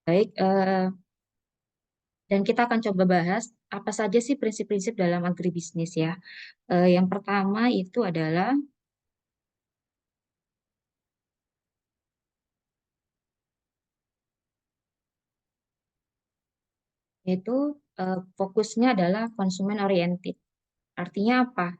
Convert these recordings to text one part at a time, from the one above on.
Baik, dan kita akan coba bahas apa saja sih prinsip-prinsip dalam agribisnis ya. Yang pertama itu adalah yaitu fokusnya adalah konsumen oriented. Artinya apa?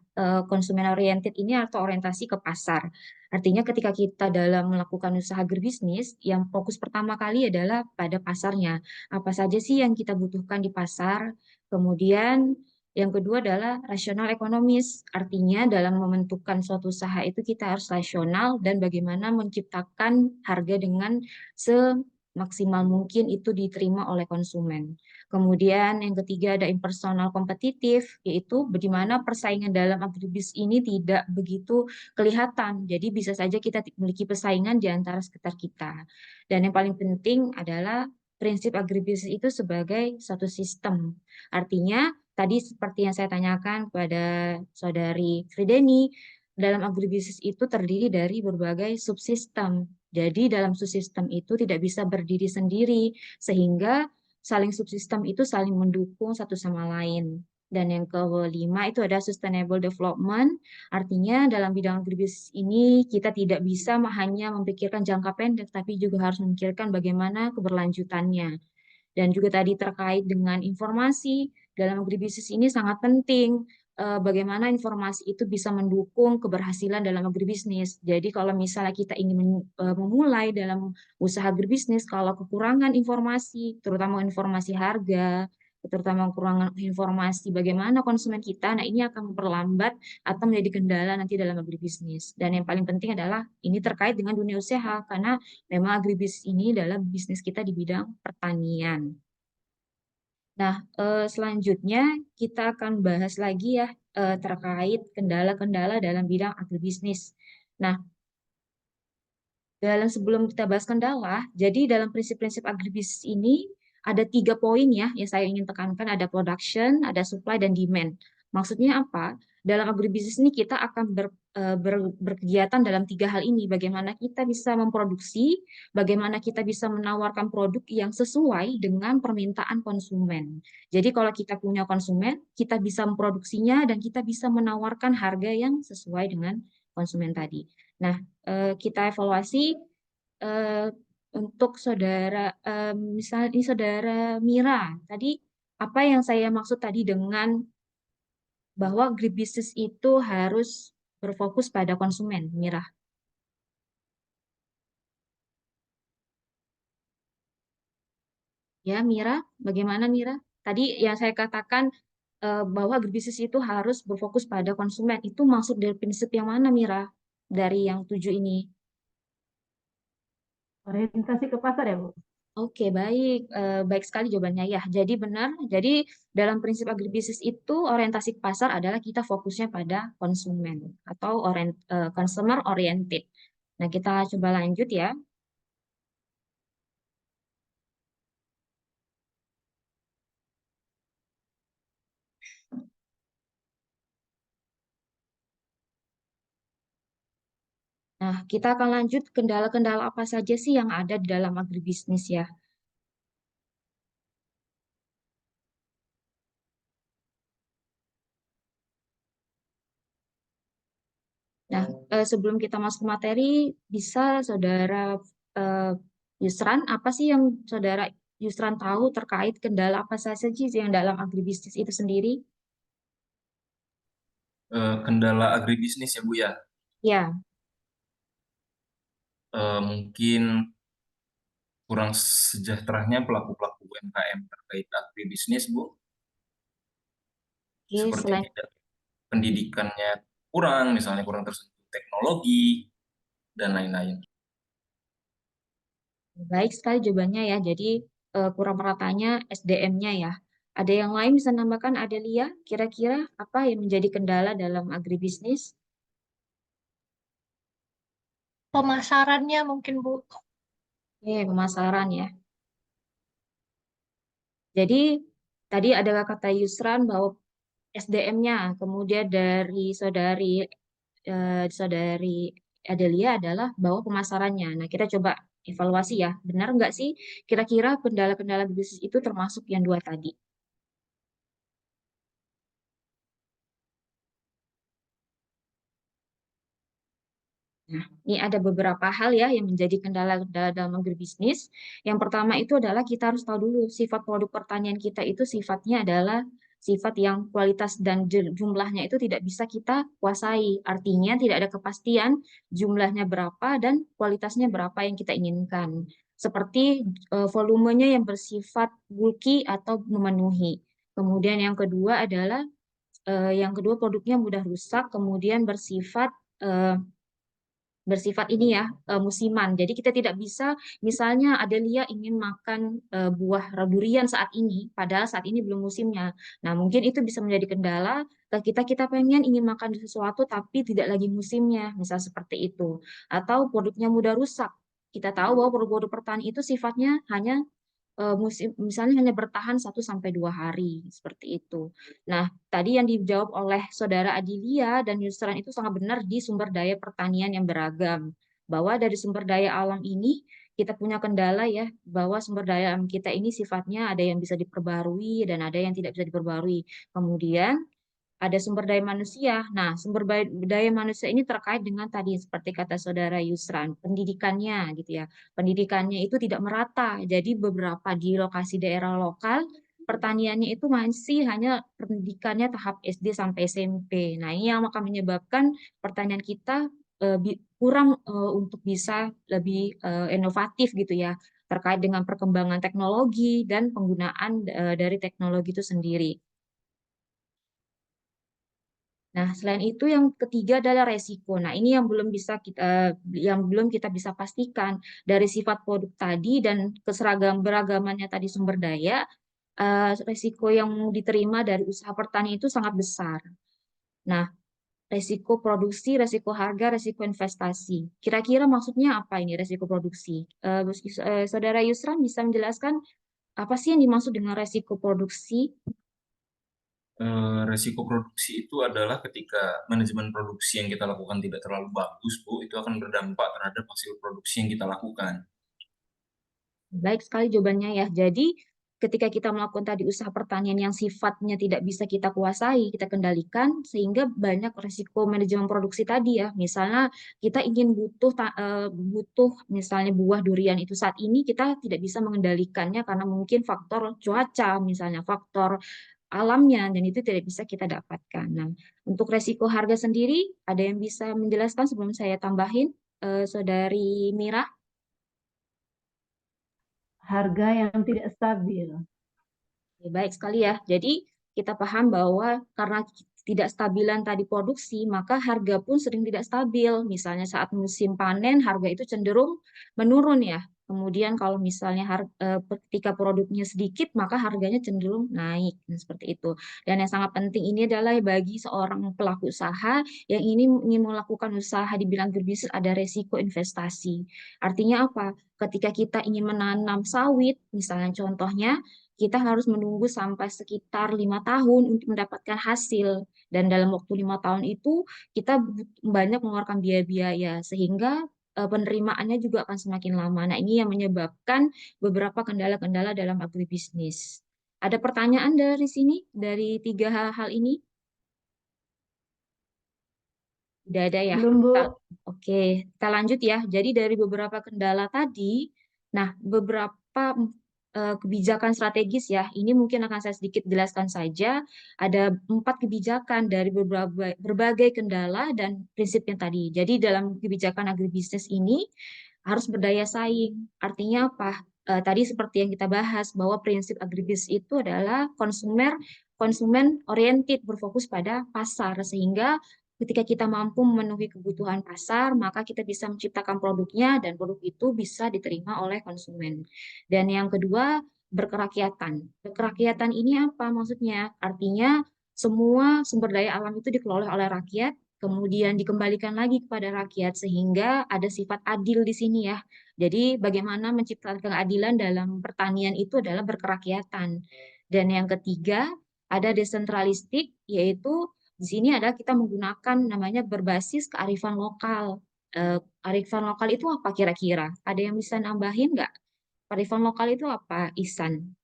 Konsumen oriented ini atau orientasi ke pasar. Artinya ketika kita dalam melakukan usaha agribisnis, yang fokus pertama kali adalah pada pasarnya. Apa saja sih yang kita butuhkan di pasar? Kemudian yang kedua adalah rasional ekonomis. Artinya dalam menentukan suatu usaha itu kita harus rasional dan bagaimana menciptakan harga dengan semaksimal mungkin itu diterima oleh konsumen. Kemudian yang ketiga ada impersonal kompetitif, yaitu bagaimana persaingan dalam agribisnis ini tidak begitu kelihatan. Jadi bisa saja kita memiliki persaingan di antara sekitar kita. Dan yang paling penting adalah prinsip agribisnis itu sebagai satu sistem. Artinya, tadi seperti yang saya tanyakan kepada Saudari Frideni, dalam agribisnis itu terdiri dari berbagai subsistem. Jadi dalam subsistem itu tidak bisa berdiri sendiri, sehingga saling subsistem itu saling mendukung satu sama lain. Dan yang kelima itu ada sustainable development, artinya dalam bidang agribisnis ini kita tidak bisa hanya memikirkan jangka pendek, tapi juga harus memikirkan bagaimana keberlanjutannya. Dan juga tadi terkait dengan informasi, dalam agribisnis ini sangat penting bagaimana informasi itu bisa mendukung keberhasilan dalam agribisnis. Jadi kalau misalnya kita ingin memulai dalam usaha agribisnis, kalau kekurangan informasi, terutama informasi harga, terutama kekurangan informasi bagaimana konsumen kita, nah ini akan memperlambat atau menjadi kendala nanti dalam agribisnis. Dan yang paling penting adalah ini terkait dengan dunia usaha, karena memang agribisnis ini adalah bisnis kita di bidang pertanian. Nah, selanjutnya kita akan bahas lagi ya terkait kendala-kendala dalam bidang agribisnis. Nah, dalam sebelum kita bahas kendala, jadi dalam prinsip-prinsip agribisnis ini ada 3 poin ya yang saya ingin tekankan, ada production, ada supply, dan demand. Maksudnya apa? Dalam agribisnis ini kita akan berkegiatan dalam 3 hal ini. Bagaimana kita bisa memproduksi, bagaimana kita bisa menawarkan produk yang sesuai dengan permintaan konsumen. Jadi kalau kita punya konsumen, kita bisa memproduksinya dan kita bisa menawarkan harga yang sesuai dengan konsumen tadi. Nah, kita evaluasi eh, untuk saudara, misalnya ini saudara Mira, tadi apa yang saya maksud tadi dengan bahwa agribisnis itu harus berfokus pada konsumen, Mira. Ya, Mira, bagaimana Mira? Tadi yang saya katakan bahwa agribisnis itu harus berfokus pada konsumen. Itu maksud dari prinsip yang mana, Mira? Dari yang 7 ini. Orientasi ke pasar ya, Bu? Oke, baik. Baik sekali jawabannya ya. Jadi benar. Jadi dalam prinsip agribisnis itu orientasi ke pasar adalah kita fokusnya pada konsumen atau consumer oriented. Nah, kita coba lanjut ya. Nah, kita akan lanjut kendala-kendala apa saja sih yang ada di dalam agribisnis ya. Nah, sebelum kita masuk ke materi, bisa Saudara eh, Yusran, apa sih yang Saudara Yusran tahu terkait kendala apa saja sih yang dalam agribisnis itu sendiri? Kendala agribisnis ya Bu ya. Ya, Mungkin kurang sejahteranya pelaku-pelaku UMKM terkait agribisnis Bu. oke. Seperti Selain tidak pendidikannya kurang, misalnya kurang tersentuh teknologi dan lain-lain. baik sekali jawabannya ya. Jadi kurang meratanya SDM-nya ya. Ada yang lain bisa nambahkan, Adelia? Kira-kira apa yang menjadi kendala dalam agribisnis? Pemasarannya mungkin, Bu. Pemasaran ya. Jadi tadi ada kata Yusran bahwa SDM-nya, kemudian dari saudari Adelia adalah bahwa pemasarannya. Nah, kita coba evaluasi ya, benar nggak sih kira-kira kendala-kendala bisnis itu termasuk yang dua tadi. Nah, ini ada beberapa hal ya yang menjadi kendala-kendala dalam agribisnis. Yang pertama itu adalah kita harus tahu dulu sifat produk pertanian kita itu sifatnya adalah sifat yang kualitas dan jumlahnya itu tidak bisa kita kuasai. Artinya tidak ada kepastian jumlahnya berapa dan kualitasnya berapa yang kita inginkan. Seperti volumenya yang bersifat bulky atau memenuhi. Kemudian yang kedua produknya mudah rusak, kemudian bersifat ini ya musiman. Jadi kita tidak bisa misalnya Adelia ingin makan buah durian saat ini, padahal saat ini belum musimnya. Nah mungkin itu bisa menjadi kendala kita pengen ingin makan sesuatu tapi tidak lagi musimnya, misal seperti itu. Atau produknya mudah rusak. Kita tahu bahwa produk-produk pertanian itu sifatnya hanya misalnya hanya bertahan 1 sampai 2 hari seperti itu. Nah, tadi yang dijawab oleh Saudara Adilia dan Yusran itu sangat benar di sumber daya pertanian yang beragam. Bahwa dari sumber daya alam ini kita punya kendala ya, bahwa sumber daya alam kita ini sifatnya ada yang bisa diperbarui dan ada yang tidak bisa diperbarui. Kemudian ada sumber daya manusia. Nah, sumber daya manusia ini terkait dengan tadi seperti kata Saudara Yusran, pendidikannya gitu ya. Pendidikannya itu tidak merata. Jadi beberapa di lokasi daerah lokal pertaniannya itu masih hanya pendidikannya tahap SD sampai SMP. Nah, ini yang akan menyebabkan pertanian kita kurang untuk bisa lebih inovatif gitu ya terkait dengan perkembangan teknologi dan penggunaan dari teknologi itu sendiri. Nah, selain itu yang ketiga adalah resiko. Nah, ini yang belum kita bisa pastikan dari sifat produk tadi dan beragamannya tadi sumber daya, resiko yang diterima dari usaha pertanian itu sangat besar. Nah, resiko produksi, resiko harga, resiko investasi. Kira-kira maksudnya apa ini resiko produksi? Saudara Yusran bisa menjelaskan apa sih yang dimaksud dengan resiko produksi? Resiko produksi itu adalah ketika manajemen produksi yang kita lakukan tidak terlalu bagus, Bu, itu akan berdampak terhadap hasil produksi yang kita lakukan. Baik sekali jawabannya ya. Jadi ketika kita melakukan tadi usaha pertanian yang sifatnya tidak bisa kita kuasai, kita kendalikan, sehingga banyak resiko manajemen produksi tadi ya. Misalnya kita ingin butuh misalnya buah durian itu saat ini kita tidak bisa mengendalikannya karena mungkin faktor cuaca, misalnya faktor alamnya, dan itu tidak bisa kita dapatkan. Nah, untuk resiko harga sendiri, ada yang bisa menjelaskan sebelum saya tambahin, Saudari Mira? Harga yang tidak stabil. Ya, baik sekali ya. Jadi kita paham bahwa karena tidak stabilan tadi produksi, maka harga pun sering tidak stabil. Misalnya saat musim panen, harga itu cenderung menurun ya. Kemudian kalau misalnya ketika produknya sedikit, maka harganya cenderung naik. Nah, seperti itu. Dan yang sangat penting ini adalah bagi seorang pelaku usaha yang ini ingin melakukan usaha di bidang berbisnis ada resiko investasi. Artinya apa? Ketika kita ingin menanam sawit, misalnya contohnya, kita harus menunggu sampai sekitar 5 tahun untuk mendapatkan hasil. Dan dalam waktu 5 tahun itu kita banyak mengeluarkan biaya-biaya sehingga penerimaannya juga akan semakin lama. Nah, ini yang menyebabkan beberapa kendala-kendala dalam agribisnis. Ada pertanyaan dari sini, dari tiga hal ini? Tidak ada ya? Belum, Bu. Oke, kita lanjut ya. Jadi dari beberapa kendala tadi, nah beberapa kebijakan strategis ya, ini mungkin akan saya sedikit jelaskan saja. Ada 4 kebijakan dari berbagai kendala dan prinsipnya tadi. Jadi dalam kebijakan agribisnis ini harus berdaya saing. Artinya apa? Tadi seperti yang kita bahas bahwa prinsip agribisnis itu adalah konsumen oriented, berfokus pada pasar, sehingga ketika kita mampu memenuhi kebutuhan pasar, maka kita bisa menciptakan produknya dan produk itu bisa diterima oleh konsumen. Dan yang kedua, berkerakyatan. Berkerakyatan ini apa maksudnya? Artinya semua sumber daya alam itu dikelola oleh rakyat, kemudian dikembalikan lagi kepada rakyat sehingga ada sifat adil di sini ya. Jadi bagaimana menciptakan keadilan dalam pertanian itu adalah berkerakyatan. Dan yang ketiga, ada desentralistik, yaitu di sini adalah kita menggunakan namanya berbasis kearifan lokal. Kearifan lokal itu apa kira-kira? Ada yang bisa nambahin nggak? Kearifan lokal itu apa, Ihsan?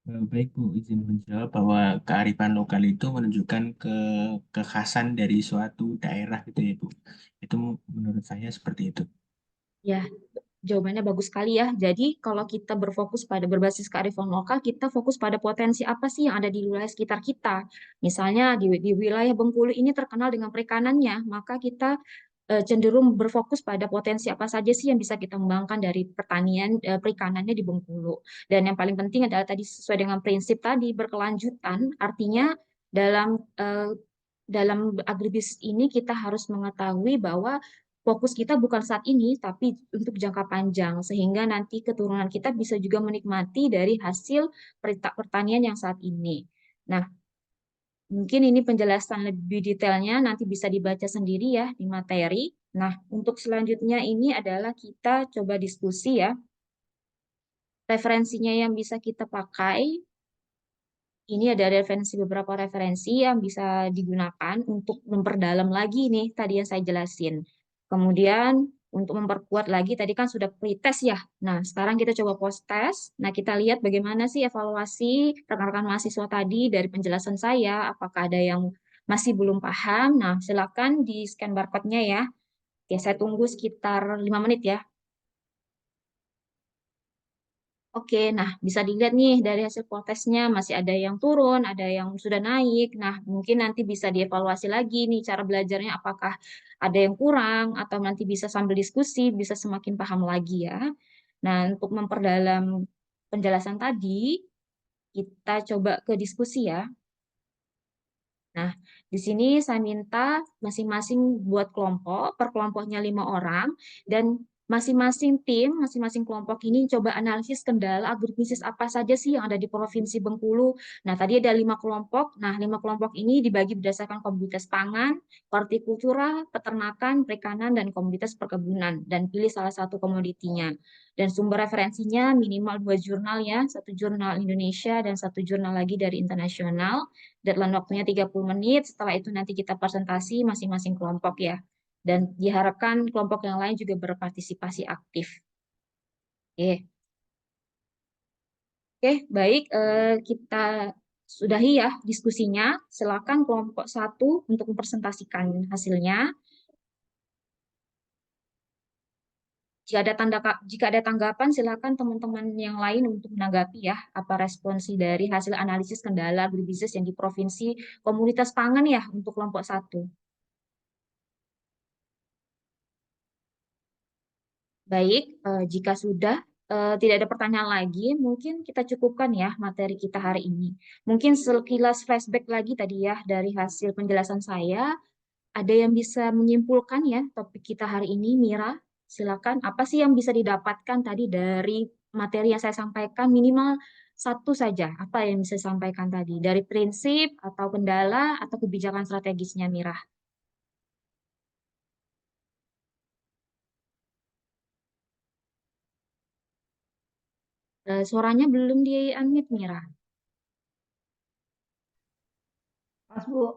Baik Bu, izin menjawab bahwa kearifan lokal itu menunjukkan kekhasan dari suatu daerah gitu ya Bu. Itu menurut saya seperti itu. Ya, jawabannya bagus sekali ya. Jadi kalau kita berfokus pada berbasis kearifan lokal, kita fokus pada potensi apa sih yang ada di wilayah sekitar kita. Misalnya di wilayah Bengkulu ini terkenal dengan perikanannya, maka kita cenderung berfokus pada potensi apa saja sih yang bisa kita kembangkan dari pertanian perikanannya di Bengkulu. Dan yang paling penting adalah tadi sesuai dengan prinsip tadi berkelanjutan, artinya dalam eh, dalam agribisnis ini kita harus mengetahui bahwa fokus kita bukan saat ini, tapi untuk jangka panjang, sehingga nanti keturunan kita bisa juga menikmati dari hasil pertanian yang saat ini. Nah, mungkin ini penjelasan lebih detailnya nanti bisa dibaca sendiri ya di materi. Nah, untuk selanjutnya ini adalah kita coba diskusi ya. Referensinya yang bisa kita pakai, ini ada beberapa referensi yang bisa digunakan untuk memperdalam lagi nih tadi yang saya jelasin. Kemudian untuk memperkuat lagi, tadi kan sudah pretest ya. Nah, sekarang kita coba post-test. Nah, kita lihat bagaimana sih evaluasi rekan-rekan mahasiswa tadi dari penjelasan saya, apakah ada yang masih belum paham. Nah, silakan di-scan barcode-nya ya. Oke, saya tunggu sekitar 5 menit ya. Oke, nah bisa dilihat nih dari hasil protesnya masih ada yang turun, ada yang sudah naik. Nah, mungkin nanti bisa dievaluasi lagi nih cara belajarnya apakah ada yang kurang atau nanti bisa sambil diskusi bisa semakin paham lagi ya. Nah, untuk memperdalam penjelasan tadi, kita coba ke diskusi ya. Nah, di sini saya minta masing-masing buat kelompok, per kelompoknya 5 orang, dan masing-masing tim, masing-masing kelompok ini coba analisis kendala agribisnis apa saja sih yang ada di Provinsi Bengkulu. Nah, tadi ada 5 kelompok. Nah, 5 kelompok ini dibagi berdasarkan komoditas pangan, hortikultura, peternakan, perikanan, dan komoditas perkebunan. Dan pilih salah satu komoditinya. Dan sumber referensinya minimal 2 jurnal ya, 1 jurnal Indonesia dan 1 jurnal lagi dari internasional. Deadline waktunya 30 menit, setelah itu nanti kita presentasi masing-masing kelompok ya. Dan diharapkan kelompok yang lain juga berpartisipasi aktif. Oke, Oke baik, kita sudahi ya diskusinya. Silakan kelompok 1 untuk mempresentasikan hasilnya. Jika ada tanggapan, silakan teman-teman yang lain untuk menanggapi ya, apa responsi dari hasil analisis kendala agribisnis yang di Provinsi Komunitas Pangan ya untuk kelompok 1. Baik, jika sudah tidak ada pertanyaan lagi, mungkin kita cukupkan ya materi kita hari ini. Mungkin sekilas flashback lagi tadi ya dari hasil penjelasan saya. Ada yang bisa menyimpulkan ya topik kita hari ini, Mira? Silakan. Apa sih yang bisa didapatkan tadi dari materi yang saya sampaikan? Minimal satu saja. Apa yang bisa disampaikan tadi? Dari prinsip atau kendala atau kebijakan strategisnya, Mira? Suaranya belum di-unmute, Mira. Pas Bu.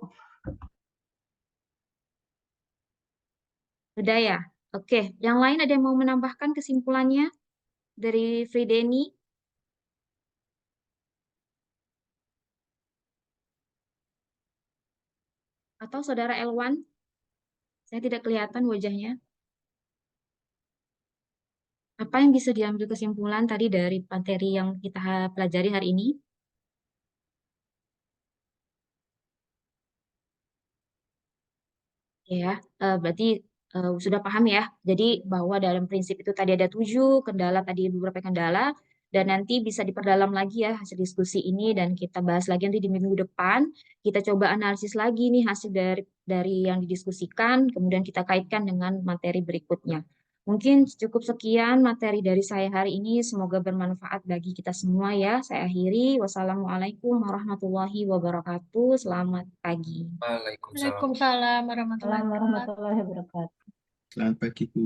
Sudah ya? Oke, yang lain ada yang mau menambahkan kesimpulannya dari Frideni atau Saudara Elwan? Saya tidak kelihatan wajahnya. Apa yang bisa diambil kesimpulan tadi dari materi yang kita pelajari hari ini? Ya, berarti sudah paham ya. Jadi bahwa dalam prinsip itu tadi ada 7 kendala, tadi beberapa kendala, dan nanti bisa diperdalam lagi ya hasil diskusi ini dan kita bahas lagi nanti di minggu depan. Kita coba analisis lagi nih hasil dari yang didiskusikan, kemudian kita kaitkan dengan materi berikutnya. Mungkin cukup sekian materi dari saya hari ini. Semoga bermanfaat bagi kita semua ya. Saya akhiri. Wassalamualaikum warahmatullahi wabarakatuh. Selamat pagi. Waalaikumsalam. Waalaikumsalam warahmatullahi Assalamualaikum wabarakatuh. warahmatullahi wabarakatuh. Selamat pagi Bu.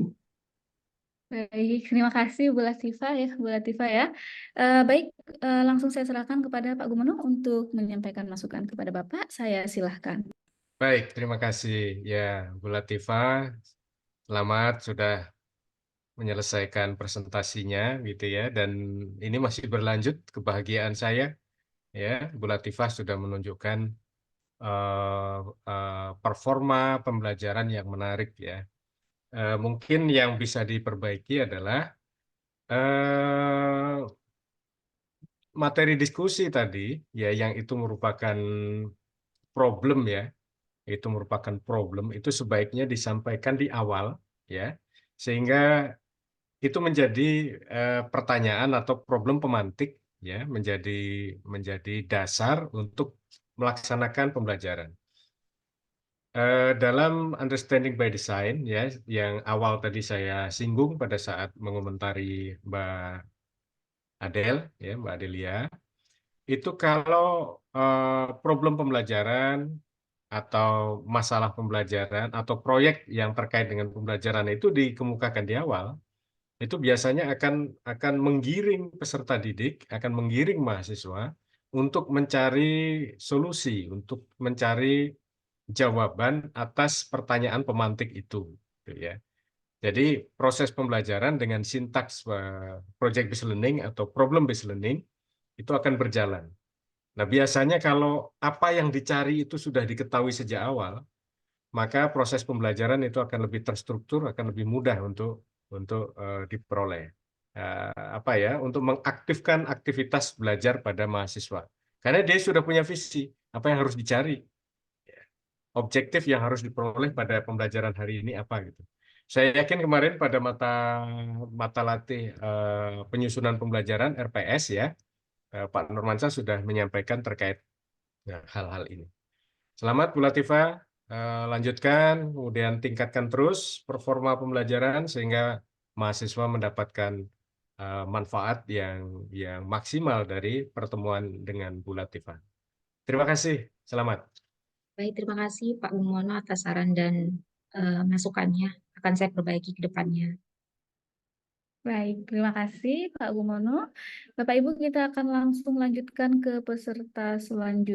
Baik, terima kasih Bu Latifah ya. Baik, langsung saya serahkan kepada Pak Gubernur untuk menyampaikan masukan kepada Bapak. Saya silahkan. Baik, terima kasih. Ya, Bu Latifah, selamat sudah menyelesaikan presentasinya gitu ya. Dan ini masih berlanjut kebahagiaan saya ya. Bu Latifah sudah menunjukkan performa pembelajaran yang menarik ya. Mungkin yang bisa diperbaiki adalah materi diskusi tadi ya, yang itu merupakan problem ya. Itu merupakan problem, itu sebaiknya disampaikan di awal ya, sehingga itu menjadi pertanyaan atau problem pemantik ya, menjadi dasar untuk melaksanakan pembelajaran. Dalam understanding by design ya, yang awal tadi saya singgung pada saat mengomentari Mbak Adel ya, Mbak Adelia, itu kalau problem pembelajaran atau masalah pembelajaran atau proyek yang terkait dengan pembelajaran itu dikemukakan di awal, itu biasanya akan menggiring peserta didik, akan menggiring mahasiswa untuk mencari solusi, untuk mencari jawaban atas pertanyaan pemantik itu, gitu ya. Jadi proses pembelajaran dengan sintaks project based learning atau problem based learning itu akan berjalan. Nah, biasanya kalau apa yang dicari itu sudah diketahui sejak awal, maka proses pembelajaran itu akan lebih terstruktur, akan lebih mudah untuk diperoleh. Untuk mengaktifkan aktivitas belajar pada mahasiswa. Karena dia sudah punya visi, apa yang harus dicari, objektif yang harus diperoleh pada pembelajaran hari ini apa gitu. Saya yakin kemarin pada mata latih penyusunan pembelajaran RPS ya, Pak Nurmansyah sudah menyampaikan terkait hal-hal ini. Selamat Bu Latifah, lanjutkan, kemudian tingkatkan terus performa pembelajaran sehingga mahasiswa mendapatkan manfaat yang maksimal dari pertemuan dengan Bu Latifah. Terima kasih, selamat. Baik, terima kasih Pak Gumono atas saran dan masukannya. Akan saya perbaiki ke depannya. Baik, terima kasih Pak Gumono. Bapak Ibu, kita akan langsung lanjutkan ke peserta selanjutnya.